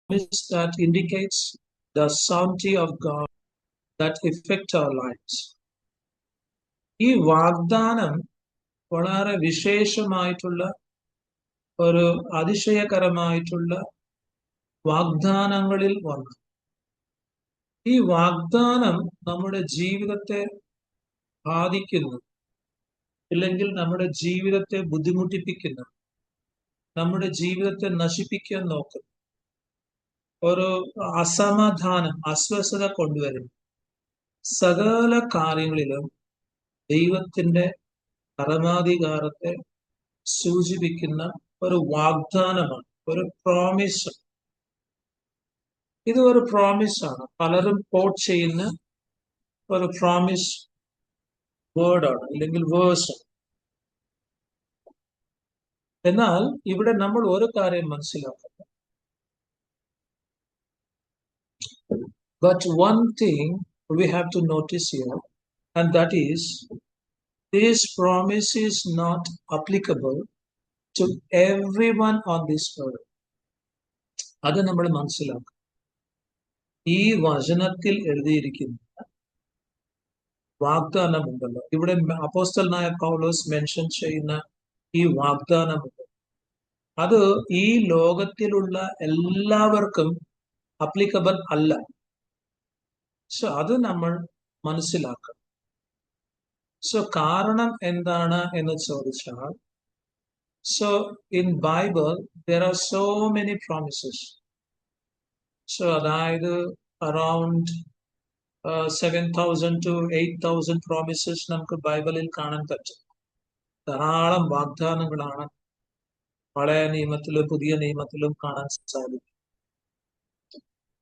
that indicates the sovereignty of God that affect our lives. ഈ വാഗ്ദാനം വളരെ വിശേഷമായിട്ടുള്ള ഒരു അതിശയകരമായിട്ടുള്ള വാഗ്ദാനങ്ങളിൽ ഒന്ന്. ഈ വാഗ്ദാനം നമ്മുടെ ജീവിതത്തെ ബാധിക്കുന്നു, ഇല്ലെങ്കിൽ നമ്മുടെ ജീവിതത്തെ ബുദ്ധിമുട്ടിപ്പിക്കുന്നു, നമ്മുടെ ജീവിതത്തെ നശിപ്പിക്കാൻ നോക്കുന്നു, ഒരു അസമാധാനം, അസ്വസ്ഥത കൊണ്ടുവരുന്നു. സകല കാര്യങ്ങളിലും ദൈവത്തിന്റെ പരമാധികാരത്തെ സൂചിപ്പിക്കുന്ന ഒരു വാഗ്ദാനമാണ്, ഒരു പ്രോമിസ്. ഇത് ഒരു പ്രോമിസ് ആണ്. പലരും കോട്ട് ചെയ്യുന്ന ഒരു പ്രോമിസ് വേർഡാണ്, അല്ലെങ്കിൽ വേഴ്സ്. എന്നാൽ ഇവിടെ നമ്മൾ ഒരു കാര്യം മനസ്സിലാക്കണം. But one thing we have to notice here, and that is, this promise is not applicable to everyone on this earth. അത് നമ്മൾ മനസ്സിലാക്കണം. ഈ വചനത്തിൽ എഴുതിയിരിക്കുന്ന വാഗ്ദാനമുണ്ടല്ലോ, ഇവിടെ അപ്പോസ്തലനായ പൗലോസ് മെൻഷൻ ചെയ്യുന്ന ഈ വാഗ്ദാനമുണ്ട്, അത് ഈ ലോകത്തിലുള്ള എല്ലാവർക്കും അപ്ലിക്കബിൾ അല്ല. സോ അത് നമ്മൾ മനസ്സിലാക്കണം. സോ കാരണം എന്താണ് എന്ന് ചോദിച്ചാൽ, so in Bible there are so many promises. So അതായത് അറൌണ്ട് 7,000 to 8,000 promises നമുക്ക് ബൈബിളിൽ കാണാൻ പറ്റും. ധാരാളം വാഗ്ദാനങ്ങളാണ് പഴയ നിയമത്തിലും പുതിയ നിയമത്തിലും കാണാൻ സാധിക്കും.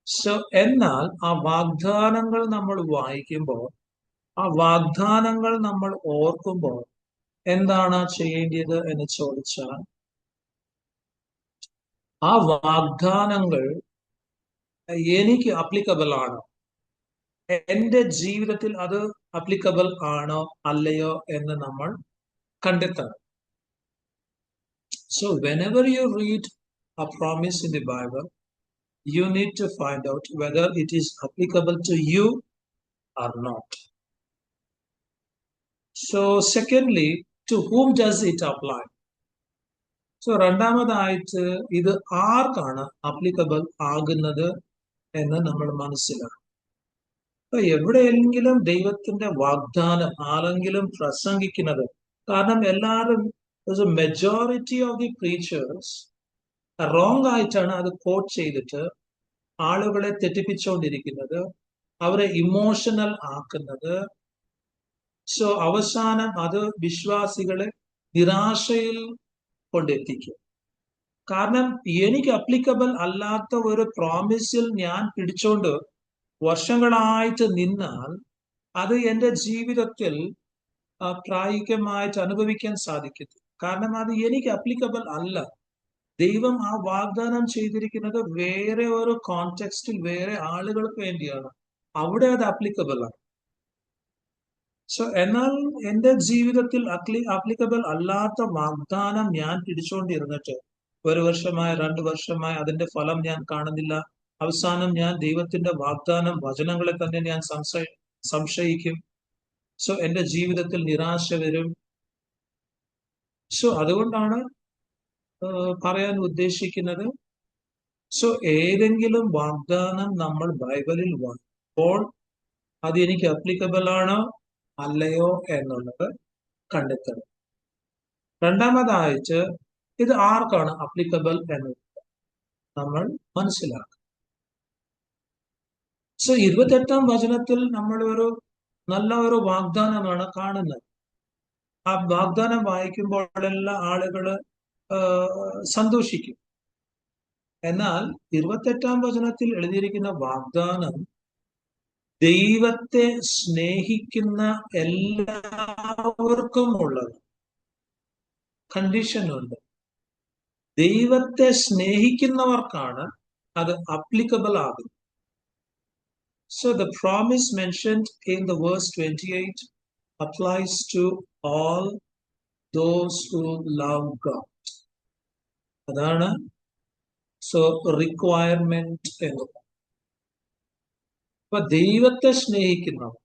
സോ എന്നാൽ ആ വാഗ്ദാനങ്ങൾ നമ്മൾ വായിക്കുമ്പോൾ, ആ വാഗ്ദാനങ്ങൾ നമ്മൾ ഓർക്കുമ്പോൾ എന്താണ് ചെയ്യേണ്ടത് എന്ന് ചോദിച്ചാൽ, ആ വാഗ്ദാനങ്ങൾ എനിക്ക് അപ്ലിക്കബിൾ ആണോ, എന്റെ ജീവിതത്തിൽ അത് അപ്ലിക്കബിൾ ആണോ അല്ലയോ എന്ന് നമ്മൾ കണ്ടെത്തണം. So whenever you read a promise in the Bible, you need to find out whether it is applicable to you or not. So secondly, to whom does it apply? So രണ്ടാമതായിട്ട് ഇത് ആർക്കാണ് applicable ആകുന്നത് എന്ന് നമ്മൾ മനസ്സിലാക്കണം. അപ്പൊ എവിടെയെങ്കിലും ദൈവത്തിന്റെ വാഗ്ദാനം ആരെങ്കിലും പ്രസംഗിക്കുന്നത്, കാരണം എല്ലാവരും majority of the preachers wrong ആയിട്ടാണ് അത് കോട്ട് ചെയ്തിട്ട് ആളുകളെ തെറ്റിപ്പിച്ചുകൊണ്ടിരിക്കുന്നത്, അവരെ ഇമോഷണൽ ആക്കുന്നത്. സോ അവസാനം അത് വിശ്വാസികളെ നിരാശയിൽ കൊണ്ടെത്തിക്കും. കാരണം എനിക്ക് അപ്ലിക്കബിൾ അല്ലാത്ത ഒരു പ്രോമിസിൽ ഞാൻ പിടിച്ചോണ്ട് വർഷങ്ങളായിട്ട് നിന്നാൽ അത് എൻ്റെ ജീവിതത്തിൽ പ്രായോഗികമായിട്ട് അനുഭവിക്കാൻ സാധിക്കത്തില്ല. കാരണം അത് എനിക്ക് അപ്ലിക്കബിൾ അല്ല. ദൈവം ആ വാഗ്ദാനം ചെയ്തിരിക്കുന്നത് വേറെ ഒരു കോണ്ടെക്സ്റ്റിൽ വേറെ ആളുകൾക്ക് വേണ്ടിയാണ്, അവിടെ അത് അപ്ലിക്കബിൾ ആണ്. സോ എന്നാൽ എൻ്റെ ജീവിതത്തിൽ അപ്ലിക്കബിൾ അല്ലാത്ത വാഗ്ദാനം ഞാൻ പിടിച്ചുകൊണ്ടിരുന്നിട്ട് 1 വർഷമായി 2 വർഷമായി അതിന്റെ ഫലം ഞാൻ കാണുന്നില്ല. അവസാനം ഞാൻ ദൈവത്തിന്റെ വാഗ്ദാനം വചനങ്ങളെ തന്നെ ഞാൻ സംശയിക്കും. സോ എൻ്റെ ജീവിതത്തിൽ നിരാശ വരും. സോ അതുകൊണ്ടാണ് പറയാൻ ഉദ്ദേശിക്കുന്നത്, സോ ഏതെങ്കിലും വാഗ്ദാനം നമ്മൾ ബൈബിളിൽ വായിക്കുമ്പോൾ അത് എനിക്ക് അപ്ലിക്കബിൾ ആണോ അല്ലയോ എന്നുള്ളത് കണ്ടെത്തണം. രണ്ടാമതായിട്ട് ഇത് ആർക്കാണ് അപ്ലിക്കബിൾ എന്നത് നമ്മൾ മനസ്സിലാക്കണം. സോ 28-ാം വചനത്തിൽ നമ്മൾ ഒരു നല്ല ഒരു വാഗ്ദാനമാണ് കാണുന്നത്. ആ വാഗ്ദാനം വായിക്കുമ്പോഴെല്ലാം ആളുകൾ സന്തോഷിക്കും. എന്നാൽ 28-ാം വചനത്തിൽ എഴുതിയിരിക്കുന്ന വാഗ്ദാനം ദൈവത്തെ സ്നേഹിക്കുന്ന എല്ലാവർക്കും ഉള്ളത്. കണ്ടീഷൻ ഉണ്ട്. ദൈവത്തെ സ്നേഹിക്കുന്നവർക്കാണ് അത് അപ്ലിക്കബിൾ ആകുന്നത്. So the promise mentioned in the verse 28 applies to all those who love God. അതാണ് സോ റിക്വയർമെന്റ് എന്ന്. അപ്പൊ ദൈവത്തെ സ്നേഹിക്കുന്നവർ.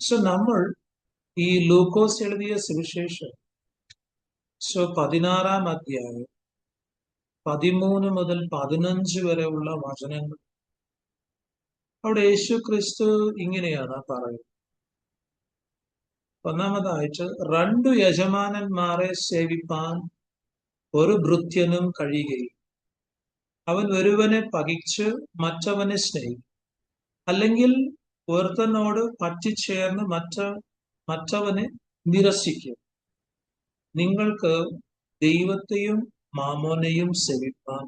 സോ നമ്മൾ ഈ ലൂക്കോസ് എഴുതിയ സുവിശേഷം 16-ാം അധ്യായം 13 മുതൽ 15 വരെയുള്ള വചനങ്ങൾ, അവിടെ യേശു ക്രിസ്തു ഇങ്ങനെയാണ് പറയുന്നത്. ഒന്നാമതായിട്ട്, 2 യജമാനന്മാരെ സേവിപ്പാൻ ഒരു ഭൃത്യനും കഴിയുകയില്ല. അവൻ ഒരുവനെ പകച്ച് മറ്റവനെ സ്നേഹിക്കും, അല്ലെങ്കിൽ ഒരുത്തനോട് പറ്റിച്ചേർന്ന് മറ്റവനെ നിരസിക്കും. നിങ്ങൾക്ക് ദൈവത്തെയും മാമോനെയും സേവിപ്പാൻ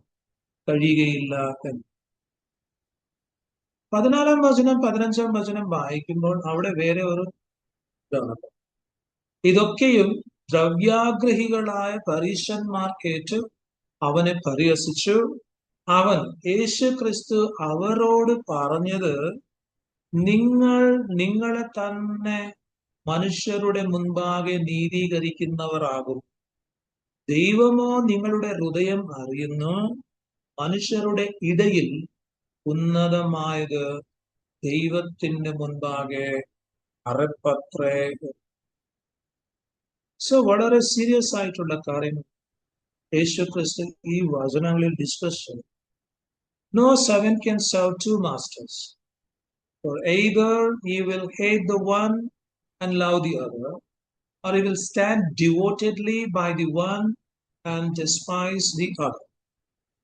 കഴിയുകയില്ല എന്ന്. 14-ാം വചനം 15-ാം വചനം വായിക്കുമ്പോൾ അവിടെ വേറെ ഒരു ഇതാണ്. ഇതൊക്കെയും ദ്രവ്യാഗ്രഹികളായ പരീശന്മാർ കേട്ട് അവനെ പരിഹസിച്ചു. അവൻ യേശു ക്രിസ്തു അവരോട് പറഞ്ഞത്, നിങ്ങളെ തന്നെ മനുഷ്യരുടെ മുൻപാകെ നീതീകരിക്കുന്നവരാകും. ദൈവമോ നിങ്ങളുടെ ഹൃദയം അറിയുന്നു. മനുഷ്യരുടെ ഇടയിൽ ഉന്നതമായത് ദൈവത്തിന്റെ മുൻപാകെ അറപ്പത്രേ. സോ വളരെ സീരിയസ് ആയിട്ടുള്ള കാര്യം യേശു ക്രിസ്തു ഈ വചനങ്ങളിൽ ഡിസ്കസ് ചെയ്തു. No servant can serve 2 masters. For either he will hate the one and love the other, or he will stand devotedly by the one and despise the other.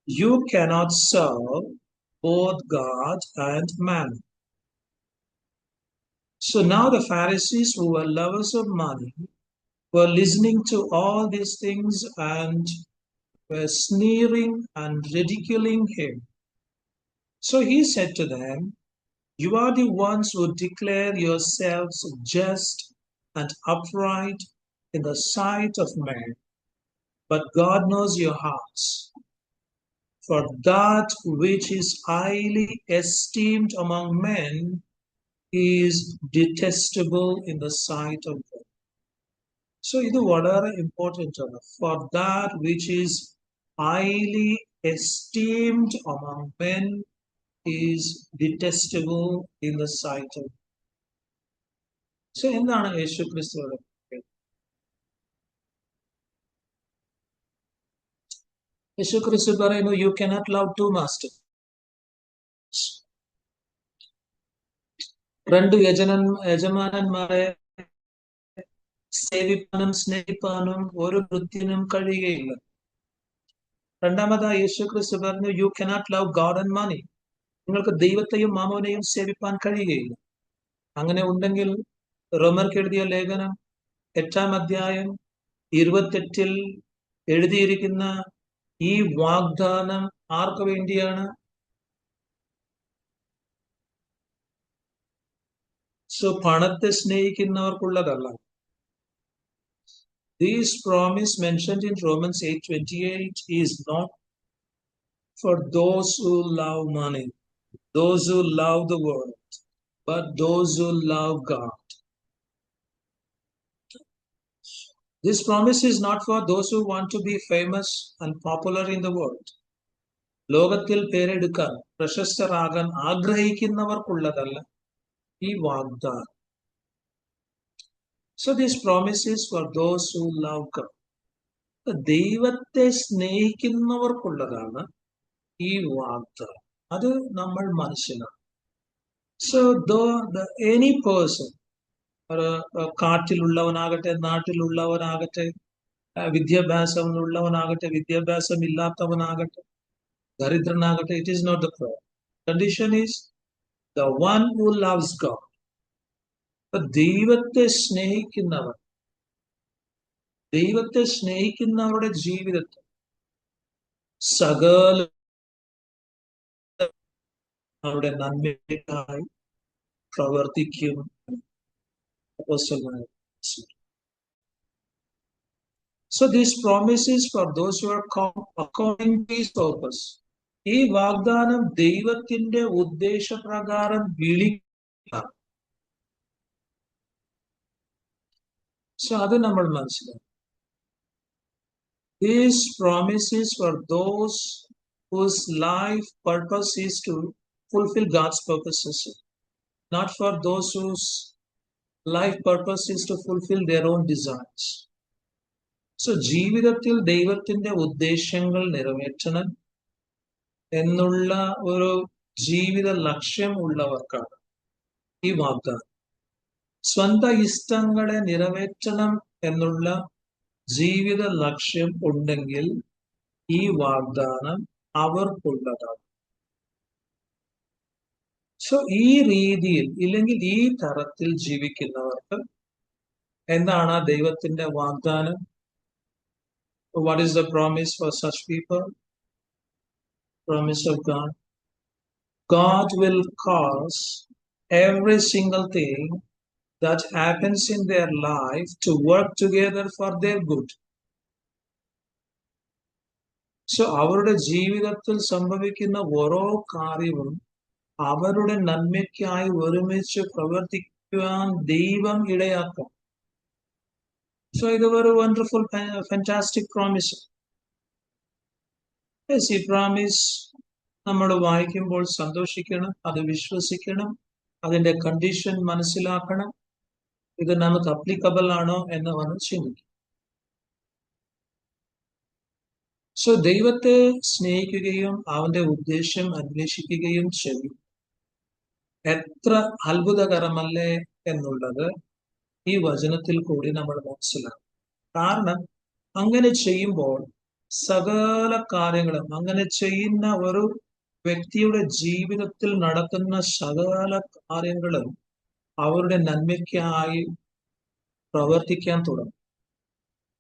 You cannot serve both God and man. So now the Pharisees, who were lovers of money, were listening to all these things and were sneering and ridiculing him. So he said to them, you are the ones who declare yourselves just and upright in the sight of men, but God knows your hearts. For that which is highly esteemed among men is detestable in the sight of God. So ഇത് വളരെ important ആണ്. For that which is highly esteemed among men is detestable in the sight of God. So എന്താണ് യേശു ക്രിസ്തുവിടെ? യേശു ക്രിസ്തു പറയുന്നു, you cannot love 2 masters. 2 യജമാനന്മാരെ സേവിപ്പാനും സ്നേഹിപ്പാനും ഒരു ഭൃത്യനും കഴിയുകയില്ല. രണ്ടാമതായി യേശു ക്രിസ്തു പറഞ്ഞു, you cannot love god and money. നിങ്ങൾക്ക് ദൈവത്തെയും മാമോനെയും സേവിപ്പാൻ കഴിയുകയില്ല. അങ്ങനെ ഉണ്ടെങ്കിൽ റോമർക്ക് എഴുതിയ ലേഖനം 8-ാം അധ്യായം 28-ൽ എഴുതിയിരിക്കുന്ന ഈ വാഗ്ദാനം ആർക്ക് വേണ്ടിയാണ്? സോ പണത്തെ സ്നേഹിക്കുന്നവർക്കുള്ളതല്ല. This promise mentioned in Romans 8:28 is not for those who love money, those who love the world, but those who love God. This promise is not for those who want to be famous and popular in the world. ലോകത്തിൽ പേരെടുക്കാൻ, പ്രശസ്തരാകാൻ ആഗ്രഹിക്കുന്നവർക്കുള്ളതല്ല ഈ വാഗ്ദാനം. So this promise is for those who love God. ദൈവത്തെ സ്നേഹിക്കുന്നവർക്കുള്ളതാണ് ഈ വാഗ്ദാനം. അത് നമ്മൾ മനസ്സിലാക്കണം. So any person, കാട്ടിലുള്ളവനാകട്ടെ, നാട്ടിലുള്ളവനാകട്ടെ, വിദ്യാഭ്യാസമുള്ളവനാകട്ടെ, വിദ്യാഭ്യാസം ഇല്ലാത്തവനാകട്ടെ, ദരിദ്രനാകട്ടെ, it is not the problem. Condition is the one who loves God. ദൈവത്തെ സ്നേഹിക്കുന്നവരുടെ ജീവിതത്തിൽ സകല അവരുടെ നന്മയ്ക്കായി പ്രവർത്തിക്കും. So these promises for those who are called according to his purpose. ഈ വാഗ്ദാനം ദൈവത്തിന്റെ ഉദ്ദേശപ്രകാരം വിളിക്കുക. So അത് നമ്മൾ മനസ്സിലാക്കും. These promises for those whose life purpose is to fulfill God's purposes, not for those whose life purpose is to fulfill their own desires. So ജീവിതത്തിൽ ദൈവത്തിന്റെ ഉദ്ദേശങ്ങൾ നിറവേറ്റണം എന്നുള്ള ഒരു ജീവിത ലക്ഷ്യം ഉള്ളവർക്കാണ് ഈ വാഗ്ദാനം. സ്വന്തം ഇഷ്ടങ്ങളെ നിറവേറ്റണം എന്നുള്ള ജീവിത ലക്ഷ്യം ഉണ്ടെങ്കിൽ ഈ വാഗ്ദാനം അവർക്കുള്ളതാണ്. സോ ഈ രീതിയിൽ ഇല്ലെങ്കിൽ ഈ തരത്തിൽ ജീവിക്കുന്നവർക്ക് എന്താണ് ദൈവത്തിന്റെ വാഗ്ദാനം? What is the promise for such people? Promise of God. God will cause every single thing that happens in their life to work together for their good. So അവരുടെ ജീവിതത്തിൽ സംഭവിക്കുന്ന ഓരോ കാര്യവും അവരുടെ നന്മയ്ക്കായി ഒരുമിച്ച് പ്രവർത്തിക്കുവാൻ ദൈവം ഇടയാക്കും. So ഇത് ഒരു wonderful, fantastic promise. Yes, ഈ promise നമ്മൾ വായിക്കുമ്പോൾ സന്തോഷിക്കണം, അത് വിശ്വസിക്കണം, അതിന്റെ കണ്ടീഷൻ മനസ്സിലാക്കണം, ഇത് നമുക്ക് അപ്ലിക്കബിൾ ആണോ എന്ന് വന്ന് ചിന്തിക്കും. സോ ദൈവത്തെ സ്നേഹിക്കുകയും അവന്റെ ഉദ്ദേശം അന്വേഷിക്കുകയും ചെയ്യും. എത്ര അത്ഭുതകരമല്ലേ എന്നുള്ളത് ഈ വചനത്തിൽ കൂടി നമ്മൾ മനസ്സിലാക്കും. കാരണം അങ്ങനെ ചെയ്യുമ്പോൾ സകല കാര്യങ്ങളും, അങ്ങനെ ചെയ്യുന്ന ഒരു വ്യക്തിയുടെ ജീവിതത്തിൽ നടക്കുന്ന സകല കാര്യങ്ങളും അവരുടെ നന്മയ്ക്കായി പ്രവർത്തിക്കാൻ തുടങ്ങും.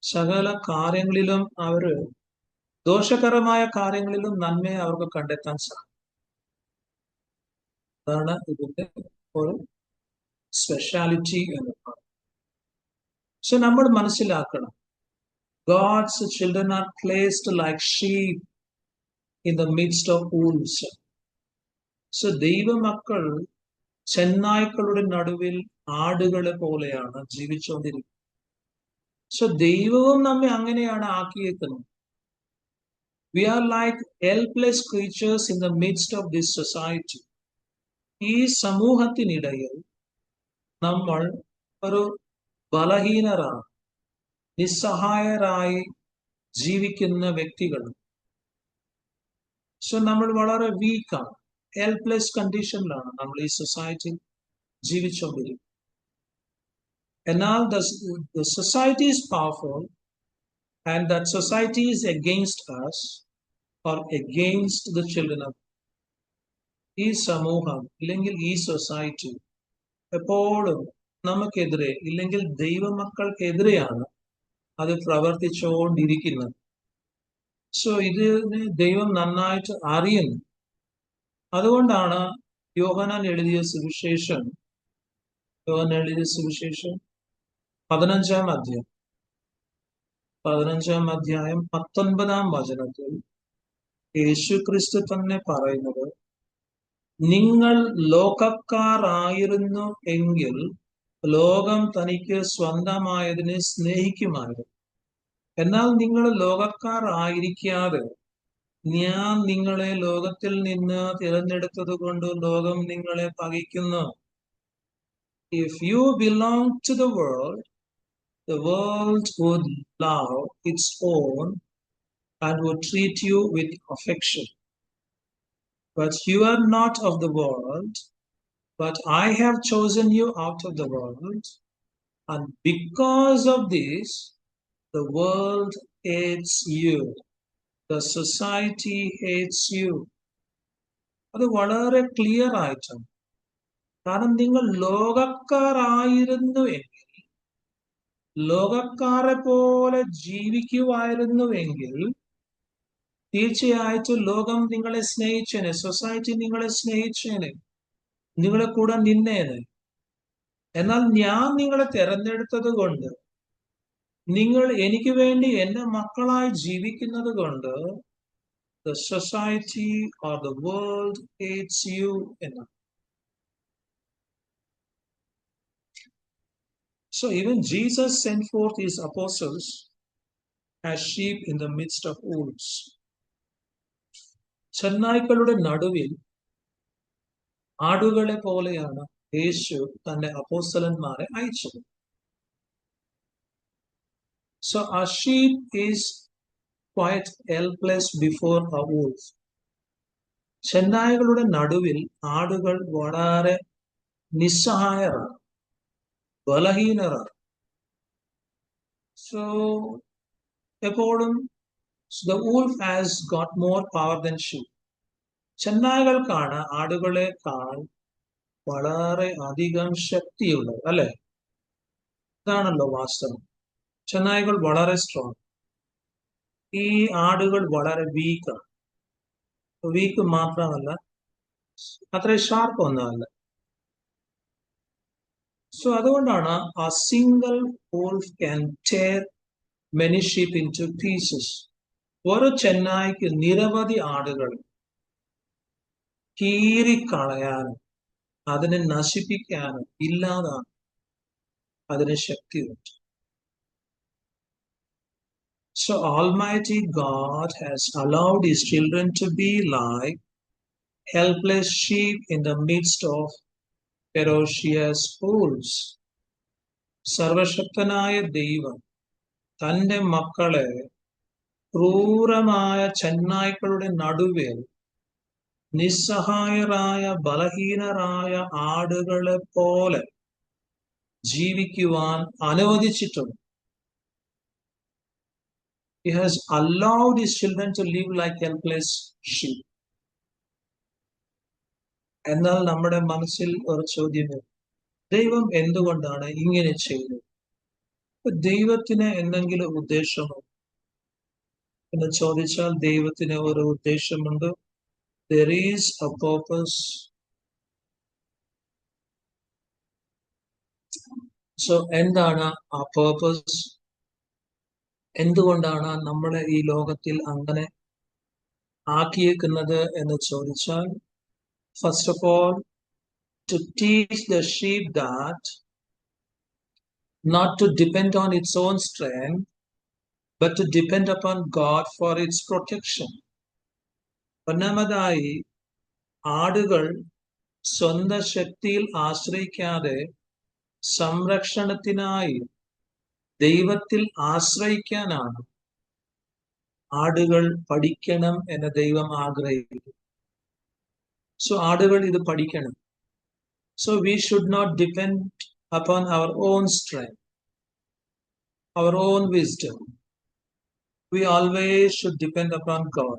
സകല കാര്യങ്ങളിലും അവര് ദോഷകരമായ കാര്യങ്ങളിലും നന്മയെ അവർക്ക് കണ്ടെത്താൻ സാധിക്കും. അതാണ് ഇതിന്റെ ഒരു സ്പെഷ്യാലിറ്റി എന്ന് പറയുന്നത്. പക്ഷെ നമ്മൾ മനസ്സിലാക്കണം, God's children are placed like sheep in the midst of wolves. So ദൈവമക്കൾ ചെന്നായ്ക്കളുടെ നടുവിൽ ആടുകളെ പോലെയാണ് ജീവിച്ചുകൊണ്ടിരിക്കുന്നത്. സോ ദൈവവും നമ്മെ അങ്ങനെയാണ് ആക്കിയേക്കുന്നത്. We are like helpless creatures in the midst of this society. ഈ സമൂഹത്തിനിടയിൽ നമ്മൾ ഒരു ബലഹീനരാണ്, നിസ്സഹായരായി ജീവിക്കുന്ന വ്യക്തികളാണ്. സോ നമ്മൾ വളരെ വീക്കാണ്, ഹെൽപ്ലെസ് കണ്ടീഷനിലാണ് നമ്മൾ ഈ സൊസൈറ്റി ജീവിച്ചുകൊണ്ടിരിക്കുന്നത്. എന്നാൽ the society is powerful and that society is against us or against the children of ഈ സമൂഹം ഇല്ലെങ്കിൽ ഈ സൊസൈറ്റി എപ്പോഴും നമുക്കെതിരെ ഇല്ലെങ്കിൽ ദൈവമക്കൾക്കെതിരെയാണ് അത് പ്രവർത്തിച്ചുകൊണ്ടിരിക്കുന്നത്. സോ ഇതിനെ ദൈവം നന്നായിട്ട് അറിയുന്നു. അതുകൊണ്ടാണ് യോഹന്നാൻ എഴുതിയ സുവിശേഷം 15-ാം അധ്യായം 19-ാം വചനത്തിൽ യേശു ക്രിസ്തു തന്നെ പറയുന്നത്, നിങ്ങൾ ലോകക്കാരായിരുന്നു എങ്കിൽ ലോകം തനിക്ക് സ്വന്തമായതിനെ സ്നേഹിക്കുമായിരുന്നു. എന്നാൽ നിങ്ങൾ ലോകക്കാരായിരിക്കാതെ ഞാൻ നിങ്ങളെ ലോകത്തിൽ നിന്ന് തിരഞ്ഞെടുത്തത് കൊണ്ട് ലോകം നിങ്ങളെ പകയ്ക്കുന്നു. If you belong to the world would love its own and would treat you with affection. But you are not of the world, but I have chosen you out of the world, and because of this, the world hates you. The society hates you. അത് വളരെ clear ആയിട്ടാണ്. കാരണം നിങ്ങൾ ലോകക്കാരായിരുന്നു എങ്കിൽ, ലോകക്കാരെ പോലെ ജീവിക്കുമായിരുന്നുവെങ്കിൽ തീർച്ചയായിട്ടും ലോകം നിങ്ങളെ സ്നേഹിച്ചേനെ, സൊസൈറ്റി നിങ്ങളെ സ്നേഹിച്ചേനെ, നിങ്ങളെ കൂടെ നിന്നേനെ. എന്നാൽ ഞാൻ നിങ്ങളെ തെരഞ്ഞെടുത്തത് കൊണ്ട്, നിങ്ങൾ എനിക്ക് വേണ്ടി എന്റെ മക്കളായി ജീവിക്കുന്നത് കൊണ്ട് the society or the world hates you enough. So even Jesus sent forth his apostles as sheep in the midst of wolves. ചെന്നായ്ക്കളുടെ നടുവിൽ ആടുകളെ പോലെയാണ് യേശു തന്റെ അപ്പോസ്തലന്മാരെ അയച്ചത്. So a sheep is quite helpless before a wolf. ചെന്നായ്ക്കളുടെ നടുവിൽ ആടുകൾ വളരെ നിസ്സഹായരാണ്, ബലഹീനരാണ്. So എപ്പോഴും the wolf has got more power than sheep. ചെന്നായ്ക്കൾക്കാണ് ആടുകളെക്കാൾ വളരെ അധികം ശക്തിയുള്ളത്, അല്ലെ? ഇതാണല്ലോ വാസ്തവം. ചെന്നായ്ക്കൾ വളരെ സ്ട്രോങ്, ഈ ആടുകൾ വളരെ വീക്കാണ്. വീക്ക് മാത്രമല്ല, അത്ര ഷാർപ്പ് ഒന്നുമല്ല. സോ അതുകൊണ്ടാണ് a single wolf can tear many sheep into pieces. ഒരു ചെന്നായ്ക്ക് നിരവധി ആടുകൾ കീറിക്കളയാനും അതിനെ നശിപ്പിക്കാനും ഇല്ലാതാണ് അതിന് ശക്തിയുണ്ട്. So Almighty God has allowed His children to be like helpless sheep in the midst of ferocious wolves. സർവശക്തനായ ദൈവം തന്റെ മക്കളെ ക്രൂരമായ ചെന്നായ്ക്കളുടെ നടുവിൽ നിസ്സഹായരായ ബലഹീനരായ ആടുകളെ പോലെ ജീവിക്കുവാൻ അനുവദിച്ചിട്ടുണ്ട്. He has allowed His children to live like helpless sheep. എന്നാൽ നമ്മുടെ മനസ്സിൽ ഒരു ചോദ്യമുണ്ട്, ദൈവം എന്തുകൊണ്ടാണ് ഇങ്ങനെ ചെയ്തത്? ദൈവത്തിന് എന്തെങ്കിലും ഉദ്ദേശമോ എന്ന് ചോദിച്ചാൽ ദൈവത്തിന് ഒരു ഉദ്ദേശമുണ്ട്. There is a purpose. So എന്താണ് ആ purpose? എന്തുകൊണ്ടാണ് നമ്മളെ ഈ ലോകത്തിൽ അങ്ങനെ ആക്കിയേക്കുന്നത് എന്ന് ചോദിച്ചാൽ, first of all, to teach the sheep that not to depend on its own strength, but to depend upon God for its protection. ഒന്നാമതായി, ആടുകൾ സ്വന്തം ശക്തിയിൽ ആശ്രയിക്കാതെ സംരക്ഷണത്തിനായി ദൈവത്തിൽ ആശ്രയിക്കാനാണ് ആടുകൾ പഠിക്കണം എന്ന് ദൈവം ആഗ്രഹിക്കുന്നു. സോ ആടുകൾ ഇത് പഠിക്കണം. So we should not depend upon our own strength, our own wisdom. We always should depend upon God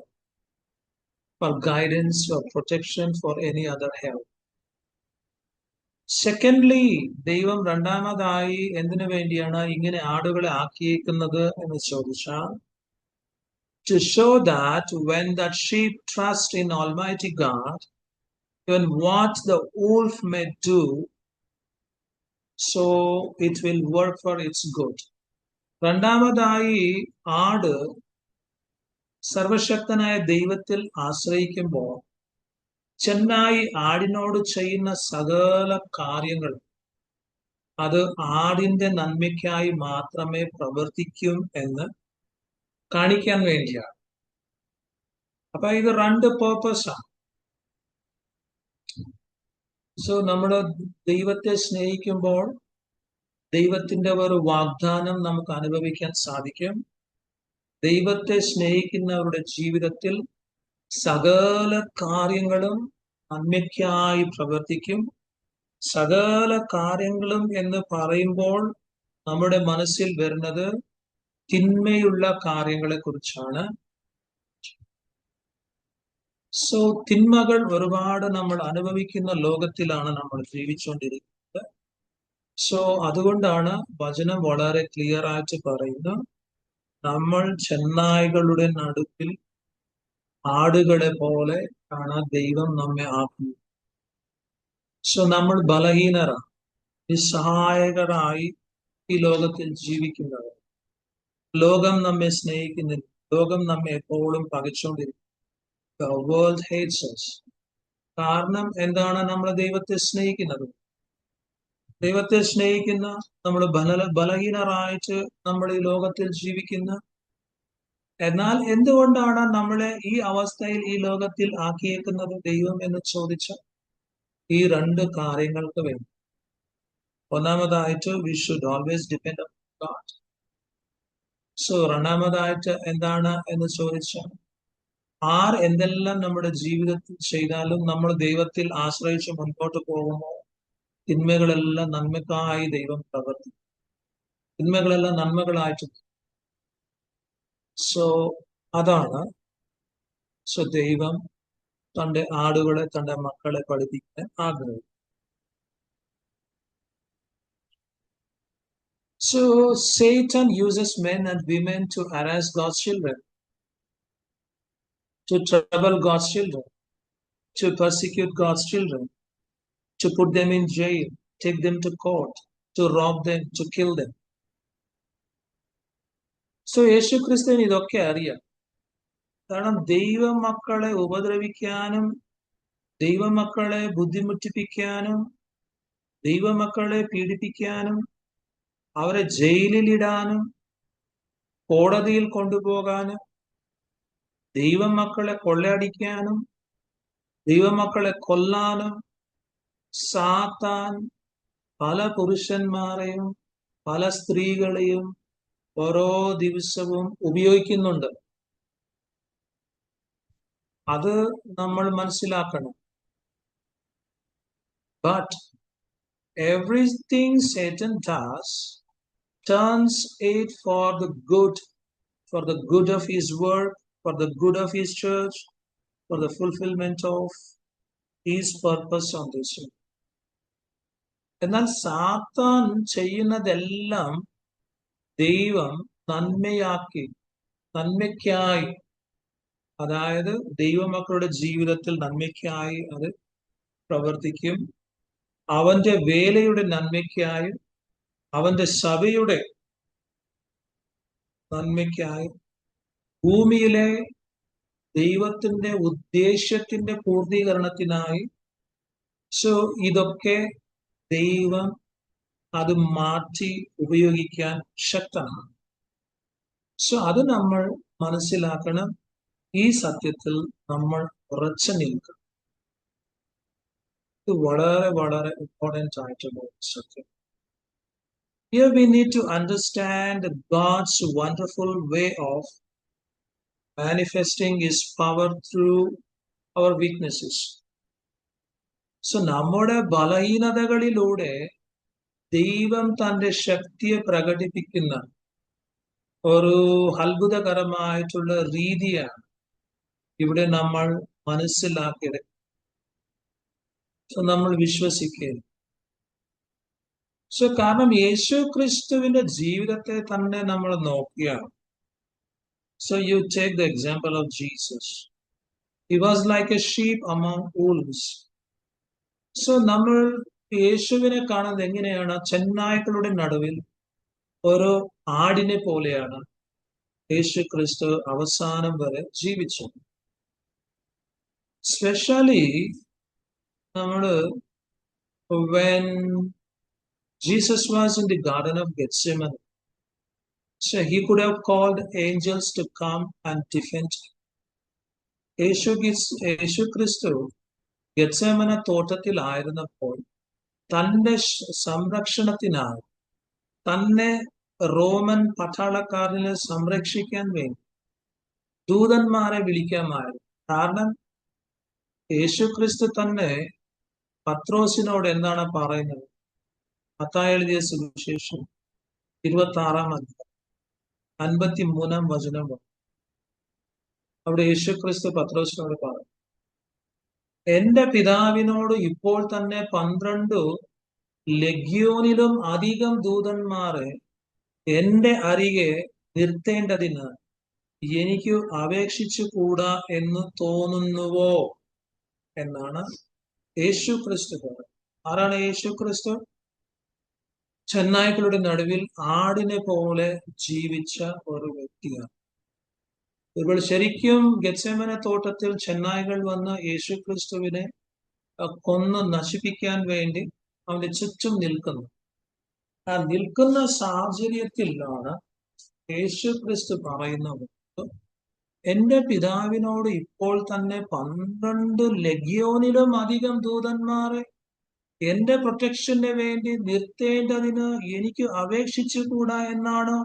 for guidance, for protection, for any other help. Secondly, ദൈവം രണ്ടാമതായി എന്തിനു വേണ്ടിയാണ് ഇങ്ങനെ ആടുകളെ ആക്കിയേക്കുന്നത് എന്ന് ചോദിച്ചാൽ, to show that when that sheep trust in Almighty God, even what the wolf may do, so it will work for its good. രണ്ടാമതായി, ആട് സർവശക്തനായ ദൈവത്തിൽ ആശ്രയിക്കുമ്പോൾ ചെന്നായി ആടിനോട് ചെയ്യുന്ന സകല കാര്യങ്ങൾ അത് ആടിന്റെ നന്മയ്ക്കായി മാത്രമേ പ്രവർത്തിക്കും എന്ന് കാണിക്കാൻ വേണ്ടിയാണ്. അപ്പൊ ഇത് രണ്ട് പേർപ്പസാണ്. സോ നമ്മൾ ദൈവത്തെ സ്നേഹിക്കുമ്പോൾ ദൈവത്തിന്റെ ഒരു വാഗ്ദാനം നമുക്ക് അനുഭവിക്കാൻ സാധിക്കും. ദൈവത്തെ സ്നേഹിക്കുന്നവരുടെ ജീവിതത്തിൽ സകല കാര്യങ്ങളും നന്മയ്ക്കായി പ്രവർത്തിക്കും. സകല കാര്യങ്ങളും എന്ന് പറയുമ്പോൾ നമ്മുടെ മനസ്സിൽ വരുന്നത് തിന്മയുള്ള കാര്യങ്ങളെ കുറിച്ചാണ്. സോ തിന്മകൾ ഒരുപാട് നമ്മൾ അനുഭവിക്കുന്ന ലോകത്തിലാണ് നമ്മൾ ജീവിച്ചുകൊണ്ടിരിക്കുന്നത്. സോ അതുകൊണ്ടാണ് വചനം വളരെ ക്ലിയർ ആയിട്ട് പറയുന്നു, നമ്മൾ ചെന്നായ്ക്കളുടെ നടുവിൽ ആടുകളെ പോലെ ആണ് ദൈവം നമ്മെ ആക്കുന്നത്. സോ നമ്മൾ ബലഹീനരാണ്, നിസ്സഹായകരായി ഈ ലോകത്തിൽ ജീവിക്കുന്നവർ. ലോകം നമ്മെ സ്നേഹിക്കുന്നില്ല, ലോകം നമ്മെ എപ്പോഴും പകച്ചുകൊണ്ടിരിക്കും. The world hates us. കാരണം എന്താണ്? നമ്മൾ ദൈവത്തെ സ്നേഹിക്കുന്നത്. ദൈവത്തെ സ്നേഹിക്കുന്ന നമ്മൾ ബലഹീനരായിട്ട് നമ്മൾ ഈ ലോകത്തിൽ ജീവിക്കുന്ന എന്നാൽ എന്തുകൊണ്ടാണ് നമ്മളെ ഈ അവസ്ഥയിൽ ഈ ലോകത്തിൽ ആക്കിയേക്കുന്നത് ദൈവം എന്ന് ചോദിച്ച ഈ രണ്ട് കാര്യങ്ങൾക്ക് വേണ്ടി. ഒന്നാമതായിട്ട് we should always depend on God. So രണ്ടാമതായിട്ട് എന്താണ് എന്ന് ചോദിച്ചാൽ എന്തെല്ലാം നമ്മുടെ ജീവിതത്തിൽ ചെയ്താലും നമ്മൾ ദൈവത്തിൽ ആശ്രയിച്ച് മുൻപോട്ട് പോകുമോ തിന്മകളെല്ലാം നന്മക്കായി ദൈവം പ്രവർത്തിക്കും. തിന്മകളെല്ലാം നന്മകളായിട്ട്. സോ അതാണ്. സോ ദൈവം തന്റെ ആടുകളെ തന്റെ മക്കളെ പഠിപ്പിക്കാൻ ആഗ്രഹിക്കും. So Satan uses men and women to harass God's children, to trouble God's children, to persecute God's children, to put them in jail, take them to court, to rob them, to kill them. So യേശു ക്രിസ്തുവിന് ഇതൊക്കെ അറിയാം. കാരണം ദൈവമക്കളെ ഉപദ്രവിക്കാനും ദൈവമക്കളെ ബുദ്ധിമുട്ടിപ്പിക്കാനും ദൈവമക്കളെ പീഡിപ്പിക്കാനും അവരെ ജയിലിലിടാനും കോടതിയിൽ കൊണ്ടുപോകാനും ദൈവമക്കളെ കൊള്ളയടിക്കാനും ദൈവമക്കളെ കൊല്ലാനും സാത്താൻ പല പുരുഷന്മാരെയും പല സ്ത്രീകളെയും ഓരോ ദിവസവും ഉപയോഗിക്കുന്നുണ്ട്. അത് നമ്മൾ മനസ്സിലാക്കണം. But everything Satan does turns it for the good of his work, for the good of his church, for the fulfillment of his purpose on this earth. എന്നാൽ സാത്താൻ ചെയ്യുന്നതെല്ലാം ദൈവം നന്മയ്ക്കായി, അതായത് ദൈവമക്കളുടെ ജീവിതത്തിൽ നന്മയ്ക്കായി അത് പ്രവർത്തിക്കും. അവന്റെ വേലയുടെ നന്മയ്ക്കായും അവന്റെ സഭയുടെ നന്മയ്ക്കായി ഭൂമിയിലെ ദൈവത്തിന്റെ ഉദ്ദേശ്യത്തിന്റെ പൂർത്തീകരണത്തിനായി. സോ ഇതൊക്കെ ദൈവം അത് മാറ്റി ഉപയോഗിക്കാൻ ശക്തനാണ്. സോ അത് നമ്മൾ മനസ്സിലാക്കണം. ഈ സത്യത്തിൽ നമ്മൾ ഉറച്ചു നിൽക്കണം. ഇത് വളരെ വളരെ ഇമ്പോർട്ടൻ്റ് ആയിട്ടുള്ള സത്യം. Here we need to understand God's wonderful way of manifesting his power through our weaknesses. So നമ്മുടെ ബലഹീനതകളിലൂടെ ദൈവം തന്റെ ശക്തിയെ പ്രകടിപ്പിക്കുന്ന ഒരു അത്ഭുതകരമായിട്ടുള്ള രീതിയാണ് ഇവിടെ നമ്മൾ മനസ്സിലാക്കിയത്. നമ്മൾ വിശ്വസിക്കുക. സോ കാരണം യേശു ക്രിസ്തുവിന്റെ ജീവിതത്തെ തന്നെ നമ്മൾ നോക്കിയാണ്. So you take the example of Jesus. He was like A sheep among Wolves. So നമ്മൾ യേശുവിനെ കാണുന്നത് എങ്ങനെയാണ്? ചെന്നായ്ക്കളുടെ നടുവിൽ ഒരു ആടിനെ പോലെയാണ് യേശു ക്രിസ്തു അവസാനം വരെ ജീവിച്ചത്. സ്പെഷ്യലി നമ്മള് when Jesus was in the Garden of Gethsemane, so he could have called angels to come and defend him. യേശു ക്രിസ്തു ഗെത്സേമന തോട്ടത്തിലായിരുന്നപ്പോൾ തന്റെ സംരക്ഷണത്തിനായി തന്നെ റോമൻ പട്ടാളക്കാരനെ സംരക്ഷിക്കാൻ വേണ്ടി ദൂതന്മാരെ വിളിക്കാമായിരുന്നു. കാരണം യേശു ക്രിസ്തു തന്നെ പത്രോസിനോട് എന്താണ് പറയുന്നത്? മത്തായി എഴുതിയ സുവിശേഷം 26-ാം അധ്യായം 53-ാം വചനം. അവിടെ യേശു ക്രിസ്തു പത്രോസിനോട് പറഞ്ഞു, എന്റെ പിതാവിനോട് ഇപ്പോൾ തന്നെ 12 ലഗ്യോനിലും അധികം ദൂതന്മാരെ എന്റെ അരികെ നിർത്തേണ്ടതിന് എനിക്ക് അപേക്ഷിച്ചു കൂടാ എന്ന് തോന്നുന്നുവോ എന്നാണ് യേശു ക്രിസ്തു പറഞ്ഞത്. ആരാണ് യേശു ക്രിസ്തു? ചെന്നായ്ക്കളുടെ നടുവിൽ ആടിനെ പോലെ ജീവിച്ച ഒരു വ്യക്തിയാണ്. ഇപ്പോൾ ശരിക്കും ഗെത്സേമന തോട്ടത്തിൽ ചെന്നായ്കൾ വന്ന് യേശു ക്രിസ്തുവിനെ കൊന്ന് നശിപ്പിക്കാൻ വേണ്ടി അവന്റെ ചുറ്റും നിൽക്കുന്നു. ആ നിൽക്കുന്ന സാഹചര്യത്തിലാണ് യേശു ക്രിസ്തു പറയുന്നത്, എന്റെ പിതാവിനോട് ഇപ്പോൾ തന്നെ 12 ലെഗ്യോനിലും അധികം ദൂതന്മാരെ എന്റെ പ്രൊട്ടക്ഷന് വേണ്ടി നിർത്തേണ്ടതിന് എനിക്ക് അപേക്ഷിച്ചുകൂടാ എന്നാണ്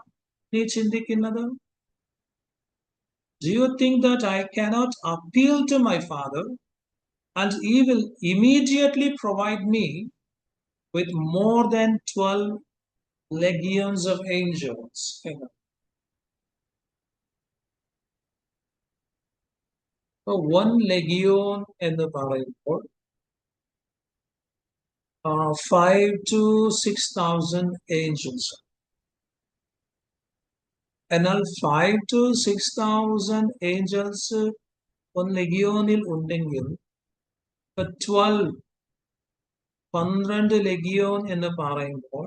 നീ ചിന്തിക്കുന്നത്? Do you think that I cannot appeal to my Father and He will immediately provide me with more than 12 legions of angels? One legion എന്ന് പറയുമ്പോൾ 5 to 6,000 angels. എന്നാൽ 5 to 6,000 angels ഒരു ലെഗിയോനിൽ ഉണ്ടെങ്കിൽ 12 ലെഗിയോൻ എന്ന് പറയുമ്പോൾ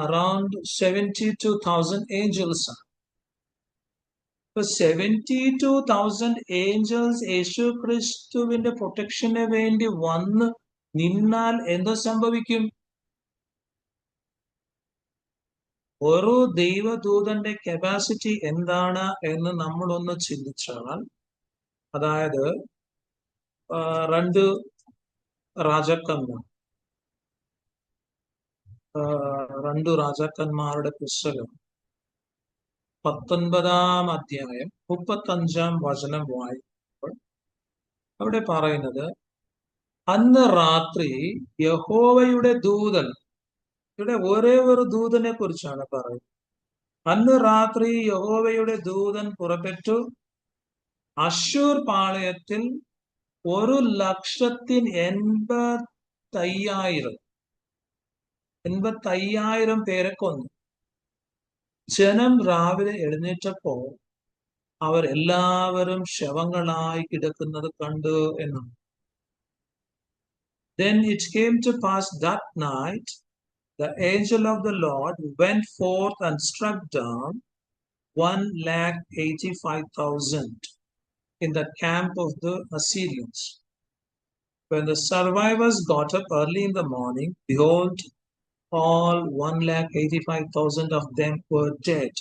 അറൌണ്ട് 72,000 angels ആണ്. 72,000 angels യേശു ക്രിസ്തുവിന്റെ പ്രൊട്ടക്ഷന് വേണ്ടി വന്ന് നിന്നാൽ എന്ത് സംഭവിക്കും? ഓരോ ദൈവദൂതന്റെ കപ്പാസിറ്റി എന്താണ് എന്ന് നമ്മളൊന്ന് ചിന്തിച്ചാൽ, അതായത് 2 രാജാക്കന്മാർ 2 രാജാക്കന്മാരുടെ പുസ്തകം 19-ാം അധ്യായം 35-ാം വചനം വായിക്കുമ്പോൾ അവിടെ പറയുന്നത്, അന്ന് രാത്രി യഹോവയുടെ ദൂതൻ, ഇവിടെ ഒരേ ഒരു ദൂതനെ കുറിച്ചാണ് പറയുന്നത്. അന്ന് രാത്രി യഹോവയുടെ ദൂതൻ പുറപ്പെട്ടു അശ്ശൂർ പാളയത്തിൽ 1,85,000 പേരെ കൊന്നു. ജനം രാവിലെ എഴുന്നേറ്റപ്പോൾ അവർ എല്ലാവരും ശവങ്ങളായി കിടക്കുന്നത് കണ്ടു എന്നാണ്. Then it came to pass that night, the angel of the Lord went forth and struck down 1,85,000 in the camp of the Assyrians. When the survivors got up early in the morning, behold, all 1,85,000 of them were dead.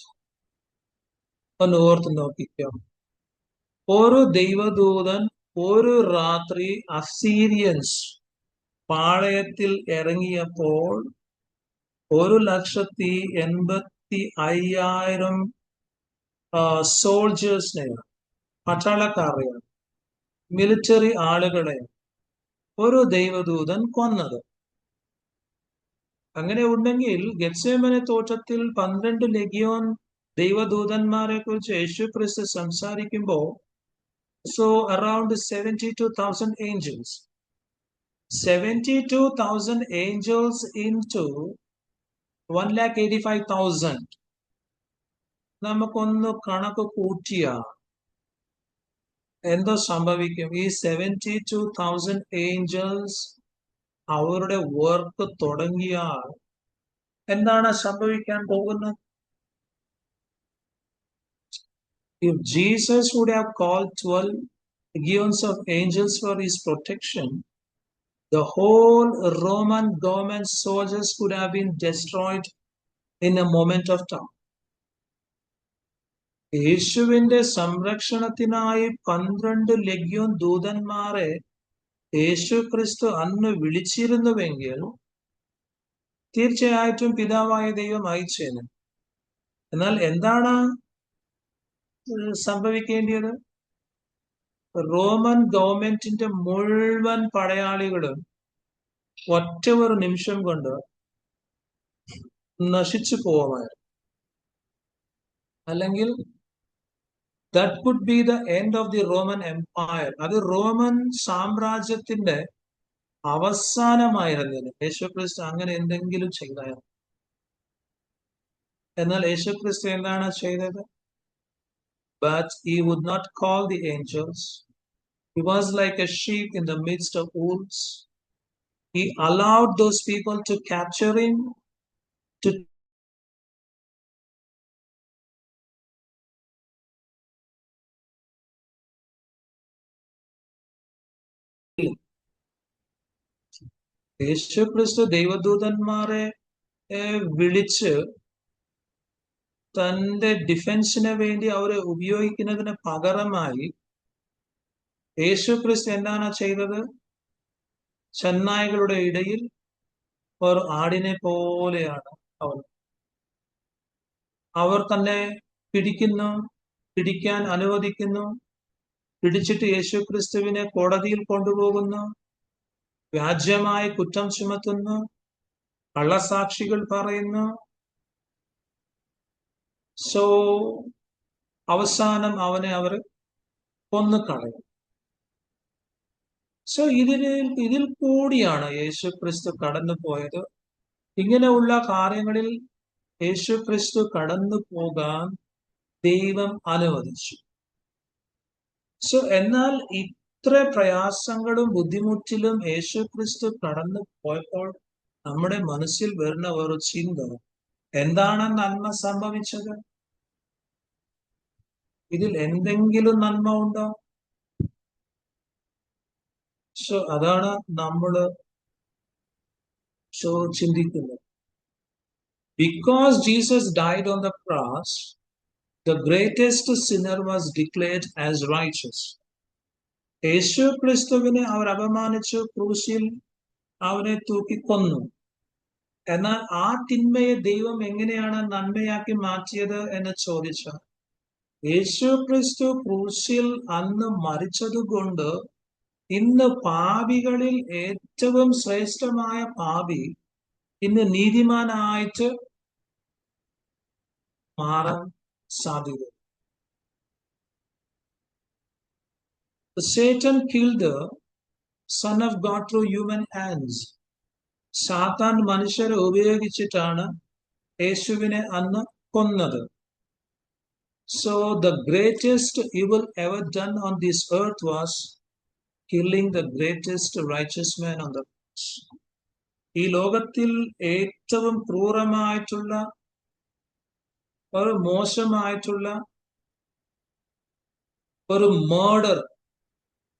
ഒന്ന് ഓർത്ത് നോക്കിക്കോ. ഒരു ദൈവദൂതൻ ഒരു രാത്രി അസീരിയൻസ് പാളയത്തിൽ ഇറങ്ങിയപ്പോൾ 1,85,000 സോൾജേഴ്സിനെയാണ്, പട്ടാളക്കാരെയാണ്, military ആളുകളെയാണ് ഒരു ദൈവദൂതൻ കൊന്നത്. അങ്ങനെ ഉണ്ടെങ്കിൽ ഗെത്സേമനെ തോട്ടത്തിൽ 12 ലെഗിയോൻ ദൈവദൂതന്മാരെ കുറിച്ച് യേശു ക്രിസ്തു സംസാരിക്കുമ്പോൾ, so around 72,000 angels. 72,000 angels into 1,85,000. നമുക്കൊന്ന് കണക്ക് കൂട്ടിയാൽ എന്തോ സംഭവിക്കും? ഈ 72,000 angels അവരുടെ വർക്ക് തുടങ്ങിയാൽ എന്താണ് സംഭവിക്കാൻ പോകുന്നത്? If Jesus would have called 12 legions of angels for his protection, the whole Roman government soldiers could have been destroyed in a moment of time. യേശുവിന്റെ സംരക്ഷണത്തിനായി 12 ലെഗ്യോൻ ദൂതന്മാരെ യേശു ക്രിസ്തു അന്ന് വിളിച്ചിരുന്നുവെങ്കിൽ തീർച്ചയായിട്ടും പിതാവായ ദൈവം അയച്ചേനെ. എന്നാൽ എന്താണ് സംഭവിക്കേണ്ടത്? റോമൻ ഗവൺമെന്റിന്റെ മുഴുവൻ പടയാളികളും ഒറ്റ ഒരു നിമിഷം കൊണ്ട് നശിച്ചു പോവുമായിരുന്നു. അല്ലെങ്കിൽ that would be the end of the Roman Empire. അത് റോമൻ സാമ്രാജ്യത്തിന്റെ അവസാനമായിരുന്നില്ല യേശുക്രിസ്തു അങ്ങനെ എന്തെങ്കിലും ചെയ്തായിരുന്നു. എന്നാൽ യേശുക്രിസ്തു എന്താണ് ചെയ്തത്? But he would not call the angels. He was like a sheep in the midst of wolves. He allowed those people to capture him, to യേശു ക്രിസ്തു ദൈവദൂതന്മാരെ വിളിച്ച് തന്റെ ഡിഫൻസിന് വേണ്ടി അവരെ ഉപയോഗിക്കുന്നതിന് പകരമായി യേശു ക്രിസ്തു എന്താണ് ചെയ്തത്? ചെന്നായ്ക്കളുടെ ഇടയിൽ ഒരു ആടിനെ പോലെയാണ് അവർ. അവർ തന്നെ പിടിക്കാൻ അനുവദിക്കുന്നു, പിടിച്ചിട്ട് യേശു ക്രിസ്തുവിനെ കോടതിയിൽ കൊണ്ടുപോകുന്നു, വ്യാജ്യമായി കുറ്റം ചുമത്തുന്നു, കള്ളസാക്ഷികൾ പറയുന്നു. സോ അവസാനം അവനെ അവർ കൊന്നുകളയും. സോ ഇതിൽ കൂടിയാണ് യേശു ക്രിസ്തു കടന്നു പോയത്. ഇങ്ങനെയുള്ള കാര്യങ്ങളിൽ യേശു ക്രിസ്തു കടന്നു പോകാൻ ദൈവം അനുവദിച്ചു. സോ എന്നാൽ ഇത്ര പ്രയാസങ്ങളും ബുദ്ധിമുട്ടിലും യേശു ക്രിസ്തു കടന്നു പോയപ്പോൾ നമ്മുടെ മനസ്സിൽ വരുന്ന ഒരു ചിന്ത, എന്താണ് നന്മ സംഭവിച്ചത്? ഇതിൽ എന്തെങ്കിലും നന്മ ഉണ്ടോ? സോ അതാണ് നമ്മൾ ചിന്തിക്കുന്നത്. Because Jesus died on the cross, the greatest sinner was declared as righteous. യേശു ക്രിസ്തുവിനെ അവർ അപമാനിച്ചു, ക്രൂശിൽ അവനെ തൂക്കിക്കൊന്നു. എന്നാൽ ആ തിന്മയെ ദൈവം എങ്ങനെയാണ് നന്മയാക്കി മാറ്റിയത് എന്ന് ചോദിച്ചാൽ, യേശു ക്രിസ്തു ക്രൂശിൽ അന്ന് മരിച്ചതുകൊണ്ട് ഇന്ന് പാപികളിൽ ഏറ്റവും ശ്രേഷ്ഠമായ പാപി ഇന്ന് നീതിമാനായിട്ട് മാറാൻ സാധ്യത. Satan killed the Son of God through human hands. സാത്താൻ മനുഷ്യരെ ഉപയോഗിച്ചിട്ടാണ് യേശുവിനെ അന്ന് കൊന്നത്. So the greatest evil ever done on this earth was killing the greatest righteous man on the cross. ഈ ലോകത്തിൽ ഏറ്റവും ക്രൂരമായിട്ടുള്ള ഒരു മോശമായിട്ടുള്ള ഒരു മർഡർ